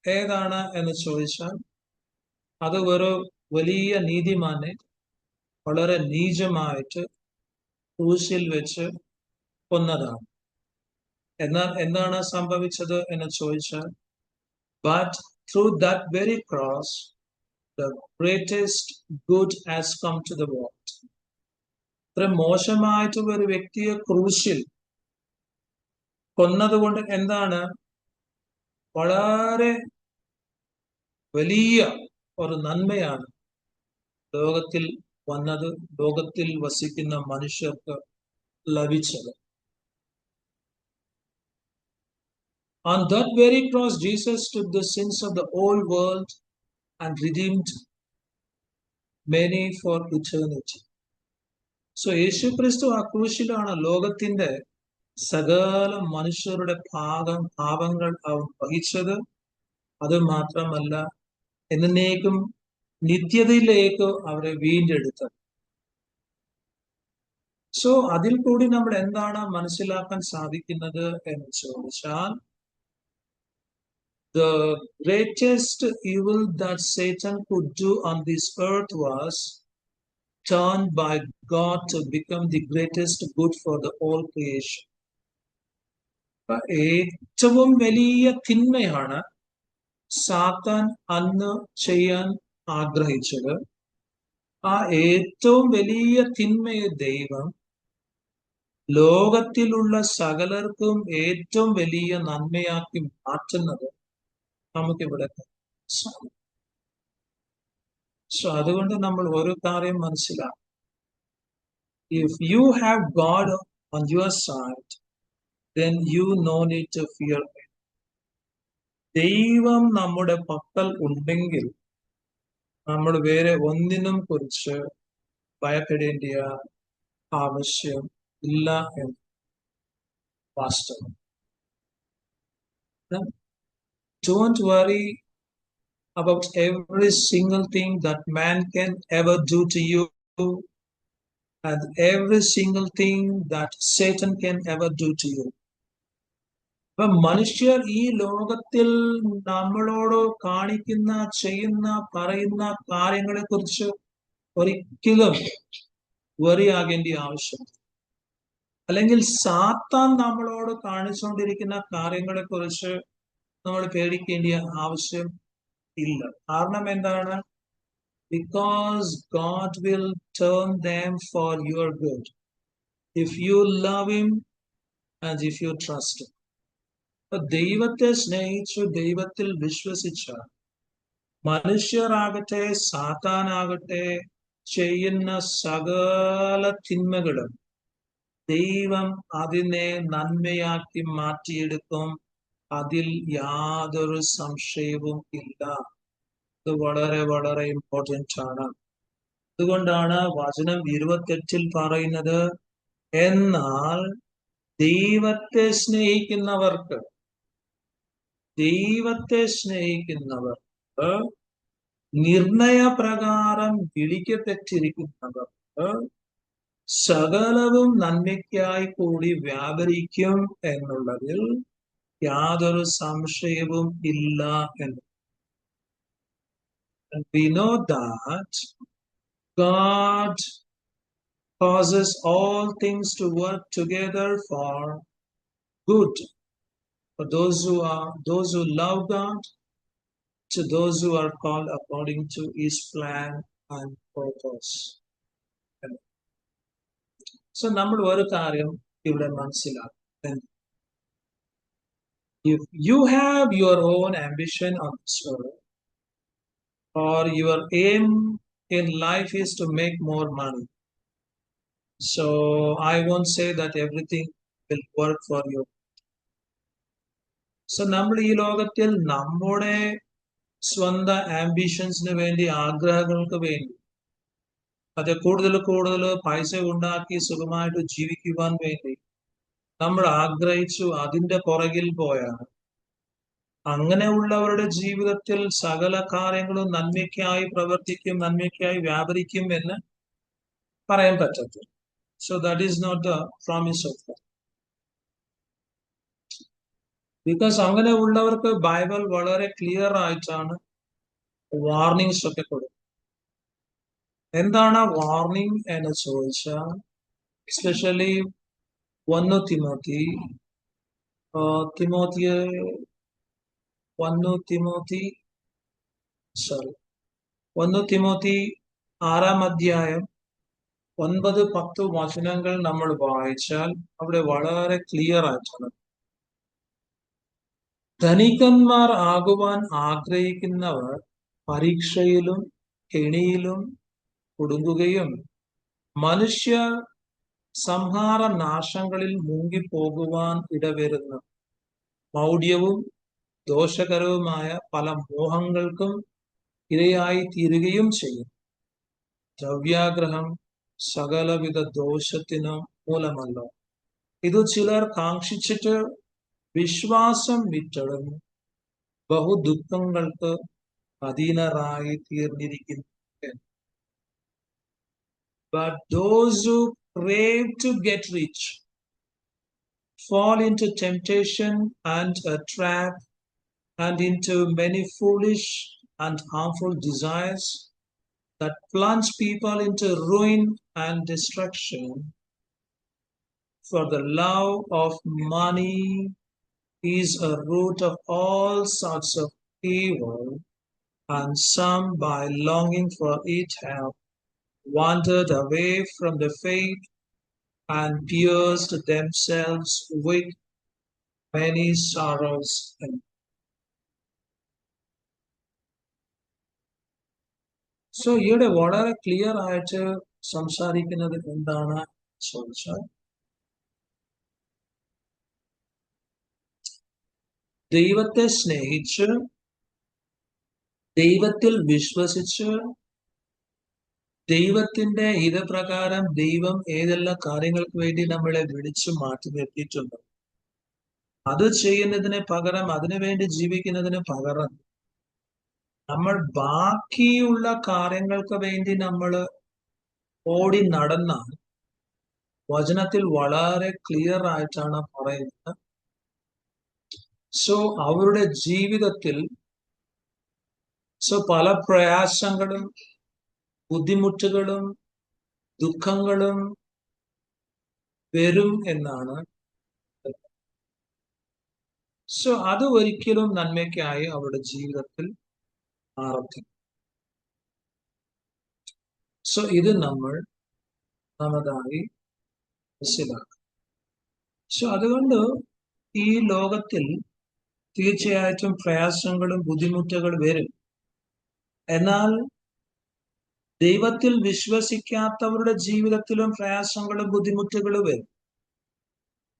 ഏതാണ് എന്ന് ചോദിച്ചാൽ, അത് ഒരു വലിയ നീതിമാനെ വളരെ നീചമായിട്ട് ക്രൂശിൽ വെച്ച് കൊന്നതാണ്. എന്നാൽ എന്താണ് സംഭവിച്ചത് എന്ന് ചോദിച്ചാൽ, but through that very cross the greatest good has come to the world. ഇത്ര മോശമായിട്ടുള്ള ഒരു വ്യക്തിയെ ക്രൂശിൽ കൊന്നതുകൊണ്ട് എന്താണ് വളരെ വലിയ ഒരു നന്മയാണ് ലോകത്തിൽ വന്നത്, ലോകത്തിൽ വസിക്കുന്ന മനുഷ്യർക്ക് ലഭിച്ചത്. On that very cross, Jesus took the sins of the whole world and redeemed many for eternity. So യേശു ക്രിസ്തു ആ ക്രൂശിലാണ് ലോകത്തിന്റെ സകല മനുഷ്യരുടെ പാപങ്ങൾ അവൻ വഹിച്ചത്. അത് മാത്രമല്ല, എന്നേക്കും നിത്യതയിലേക്ക് അവരെ വീണ്ടെടുത്തത്. സോ അതിൽ കൂടി നമ്മൾ എന്താണ് മനസ്സിലാക്കാൻ സാധിക്കുന്നത് എന്ന് ചോദിച്ചാൽ, the greatest evil that Satan could do on this earth was turned by God to become the greatest good for the whole creation. ഏറ്റവും വലിയ തിന്മയാണ് സാത്താൻ അന്ന് ചെയ്യാൻ ആഗ്രഹിച്ചത്. ആ ഏറ്റവും വലിയ തിന്മയെ ദൈവം ലോകത്തിലുള്ള സകലർക്കും ഏറ്റവും വലിയ നന്മയാക്കി മാറ്റുന്നത് നമുക്കിവിടെ സാധിക്കും. സോ അതുകൊണ്ട് നമ്മൾ ഒരു കാര്യം മനസ്സിലാക്കും, if you have God on your side, then you no need to fear him. ദൈവം നമ്മുടെ പക്കൽ ഉണ്ടെങ്കിൽ നമ്മൾ വേറെ ഒന്നിനും കുറിച്ച് ഭയപ്പെടേണ്ട ആവശ്യം ഇല്ല എന്ന് വാസ്തവം. Don't worry about every single thing that man can ever do to you and every single thing that Satan can ever do to you. അപ്പൊ മനുഷ്യർ ഈ ലോകത്തിൽ നമ്മളോട് കാണിക്കുന്ന, ചെയ്യുന്ന, പറയുന്ന കാര്യങ്ങളെ കുറിച്ച് ഒരിക്കലും വറിയാകേണ്ട ആവശ്യം. അല്ലെങ്കിൽ സാത്താൻ നമ്മളോട് കാണിച്ചുകൊണ്ടിരിക്കുന്ന കാര്യങ്ങളെ കുറിച്ച് നമ്മൾ പേടിക്കേണ്ട ആവശ്യം ഇല്ല. കാരണം എന്താണ്? Because God will turn them for your good if you love him and if you trust him. അപ്പൊ ദൈവത്തെ സ്നേഹിച്ചു ദൈവത്തിൽ വിശ്വസിച്ച മനുഷ്യരാകട്ടെ സാത്താനാകട്ടെ ചെയ്യുന്ന സകല തിന്മകളും ദൈവം അതിനെ നന്മയാക്കി മാറ്റിയെടുക്കും. അതിൽ യാതൊരു സംശയവും ഇല്ല. ഇത് വളരെ വളരെ ഇമ്പോർട്ടൻ്റ് ആണ്. അതുകൊണ്ടാണ് വചനം 28 പറയുന്നത്, എന്നാൽ ദൈവത്തെ സ്നേഹിക്കുന്നവർക്ക് നിർണയപ്രകാരം വിളിക്കപ്പെട്ടിരിക്കുന്നവർക്ക് സകലവും നന്മയ്ക്കായി കൂടി വ്യാപരിക്കും എന്നുള്ളതിൽ യാതൊരു സംശയവും ഇല്ല എന്ന്. And we know that God causes all things to work together for good for those who love God, to those who are called according to his plan and purpose. So നമ്മൾ ഒരു കാര്യം ഇവിടെ മനസ്സിലാക്കും. If you have your own ambition on this earth, or your aim in life is to make more money, so I won't say that everything will work for you. So നമ്മൾ ഈ ലോകത്തിൽ നമ്മുടെ സ്വന്തം ആംബിഷൻസിന് വേണ്ടി, ആഗ്രഹങ്ങൾക്ക് വേണ്ടി, അത് കൂടുതൽ പൈസ ഉണ്ടാക്കി സുഖമായിട്ട് ജീവിക്കുവാൻ വേണ്ടി നമ്മൾ ആഗ്രഹിച്ചു അതിന്റെ പുറകിൽ പോയാണ് അങ്ങനെയുള്ളവരുടെ ജീവിതത്തിൽ സകല കാര്യങ്ങളും നന്മയ്ക്കായി പ്രവർത്തിക്കും, നന്മയ്ക്കായി വ്യാപരിക്കും എന്ന് പറയാൻ പറ്റത്തില്ല. So that is not the promise of God. Because അങ്ങനെയുള്ളവർക്ക് ബൈബിൾ വളരെ ക്ലിയർ ആയിട്ടാണ് വാർണിംഗ്സ് ഒക്കെ കൊടുക്കും. എന്താണ് വാർണിംഗ് എന്ന് ചോദിച്ചാൽ, എസ്പെഷ്യലി 1 തിമോത്തി 6 അധ്യായം 9-10 വചനങ്ങൾ നമ്മൾ വായിച്ചാൽ അവിടെ വളരെ ക്ലിയർ ആയിട്ടാണ്, ധനികന്മാർ ആകുവാൻ ആഗ്രഹിക്കുന്നവർ പരീക്ഷയിലും കെണിയിലും കുടുങ്ങുകയും മനുഷ്യ സംഹാര നാശങ്ങളിൽ മുങ്ങിപ്പോകുവാൻ ഇടവരുന്നു. മൗഢ്യവും ദോഷകരവുമായ പല മോഹങ്ങൾക്കും ഇരയായി തീരുകയും ചെയ്യും. ദ്രവ്യാഗ്രഹം സകലവിധ ദോഷത്തിനും മൂലമല്ലോ. ഇത് ചിലർ കാക്ഷിച്ചിട്ട് വിശ്വാസം വിറ്റടഞ്ഞു ബഹുദുഃഖങ്ങൾക്ക് അധീനരായി തീർന്നിരിക്കുന്നു. But those who crave to get rich fall into temptation and a trap, and into many foolish and harmful desires that plunge people into ruin and destruction. For the love of money is a root of all sorts of evil, and some by longing for it have wandered away from the faith and pierced themselves with many sorrows. So ഇവിടെ വളരെ clear ആയിട്ട് സംസാരിക്കുന്നത് എന്താണ് ചോദിച്ചാൽ, ദൈവത്തെ സ്നേഹിച്ച് ദൈവത്തിൽ വിശ്വസിച്ച് ദൈവത്തിന്റെ ഹിതപ്രകാരം ദൈവം ഏതെല്ലാം കാര്യങ്ങൾക്ക് വേണ്ടി നമ്മളെ വിളിച്ചു മാറ്റി നിർത്തിയിട്ടുണ്ട്, അത് ചെയ്യുന്നതിന് പകരം, അതിനുവേണ്ടി ജീവിക്കുന്നതിന് പകരം നമ്മൾ ബാക്കിയുള്ള കാര്യങ്ങൾക്ക് വേണ്ടി നമ്മൾ ഓടി നടന്നാൽ വചനത്തിൽ വളരെ ക്ലിയർ ആയിട്ടാണ് പറയുന്നത്. സോ അവരുടെ ജീവിതത്തിൽ പല പ്രയാസങ്ങളും ബുദ്ധിമുട്ടുകളും ദുഃഖങ്ങളും വരും എന്നാണ്. സോ അത് ഒരിക്കലും നന്മയ്ക്കായി അവരുടെ ജീവിതത്തിൽ ആവർത്തിക്കും. സോ ഇത് നമ്മൾ നല്ലതായി മനസ്സിലാക്കും. സോ അതുകൊണ്ട് ഈ ലോകത്തിൽ തീർച്ചയായിട്ടും പ്രയാസങ്ങളും ബുദ്ധിമുട്ടുകൾ വരും. എന്നാൽ ദൈവത്തിൽ വിശ്വസിക്കാത്തവരുടെ ജീവിതത്തിലും പ്രയാസങ്ങളും ബുദ്ധിമുട്ടുകളും വരും.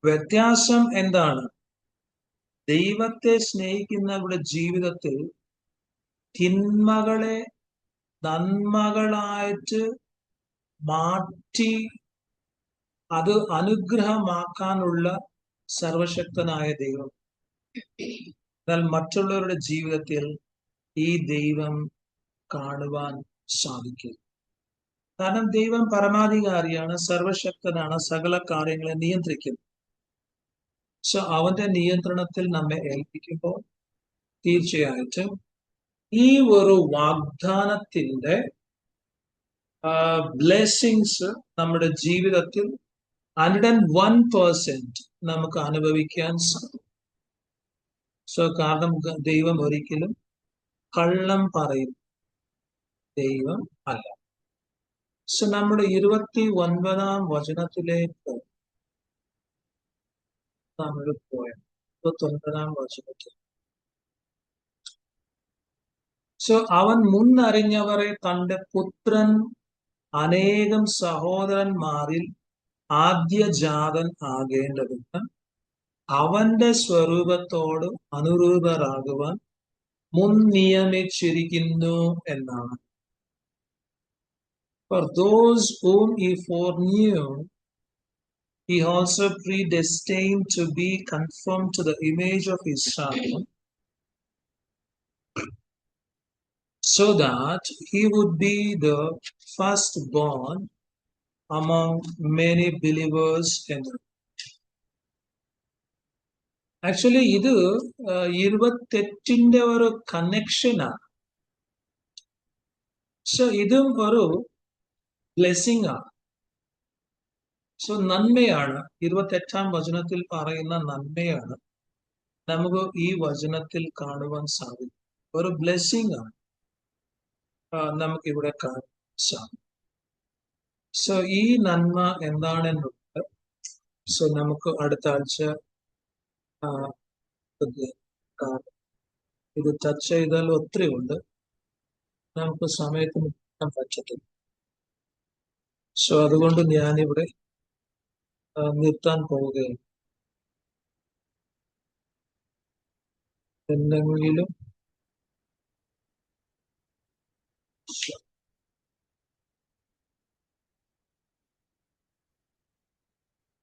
വ്യത്യാസം എന്താണ്? ദൈവത്തെ സ്നേഹിക്കുന്നവരുടെ ജീവിതത്തിൽ തിന്മകളെ നന്മകളായിട്ട് മാറ്റി അത് അനുഗ്രഹമാക്കാനുള്ള സർവശക്തനായ ദൈവം. എന്നാൽ മറ്റുള്ളവരുടെ ജീവിതത്തിൽ ഈ ദൈവം കാണുവാൻ സാധിക്കും. കാരണം ദൈവം പരമാധികാരിയാണ്, സർവശക്തനാണ്, സകല കാര്യങ്ങളെ നിയന്ത്രിക്കുന്നു. സോ അവന്റെ നിയന്ത്രണത്തിൽ നമ്മെ ഏൽപ്പിക്കുമ്പോൾ തീർച്ചയായിട്ടും ഈ ഒരു വാഗ്ദാനത്തിന്റെ ബ്ലെസ്സിങ്സ് നമ്മുടെ ജീവിതത്തിൽ 101% നമുക്ക് അനുഭവിക്കാൻ സാധിക്കും. സോ കാരണം ദൈവം ഒരിക്കലും കള്ളം പറയും ദൈവം അല്ല. സോ നമ്മുടെ 29 വചനത്തിലേക്ക് നമ്മൾ പോയത്. 29 വചനത്തിൽ സോ അവൻ മുന്നറിഞ്ഞവരെ തന്റെ പുത്രൻ അനേകം സഹോദരന്മാരിൽ ആദ്യജാതൻ ആകേണ്ടതിന് അവന്റെ സ്വരൂപത്തോട് അനുരൂപരാകുവാൻ മുൻ നിയമിച്ചിരിക്കുന്നു എന്നാണ്. For those whom he foreknew, he also predestined to be conformed to the image of his son, so that he would be the firstborn among many believers in him. Actually ഇത് 28 ഒരു കണക്ഷനാണ്. സോ ഇതും ഒരു blessing ആണ്. So നന്മയാണ്. 28 വചനത്തിൽ പറയുന്ന നന്മയാണ് നമുക്ക് ഈ വചനത്തിൽ കാണുവാൻ സാധിക്കും. ഒരു ബ്ലെസ്സിങ് ആണ് നമുക്ക് ഇവിടെ കാണാൻ സാധിക്കും. സോ ഈ നന്മ എന്താണെന്നുള്ളത് സോ നമുക്ക് അടുത്ത ആഴ്ച ഇത് ടച്ച് ചെയ്താൽ ഒത്തിരി ഉണ്ട്, നമുക്ക് സമയത്തിന് പറ്റത്തില്ല. സോ അതുകൊണ്ട് ഞാനിവിടെ നിർത്താൻ പോവുകയാണ്. എന്തെങ്കിലും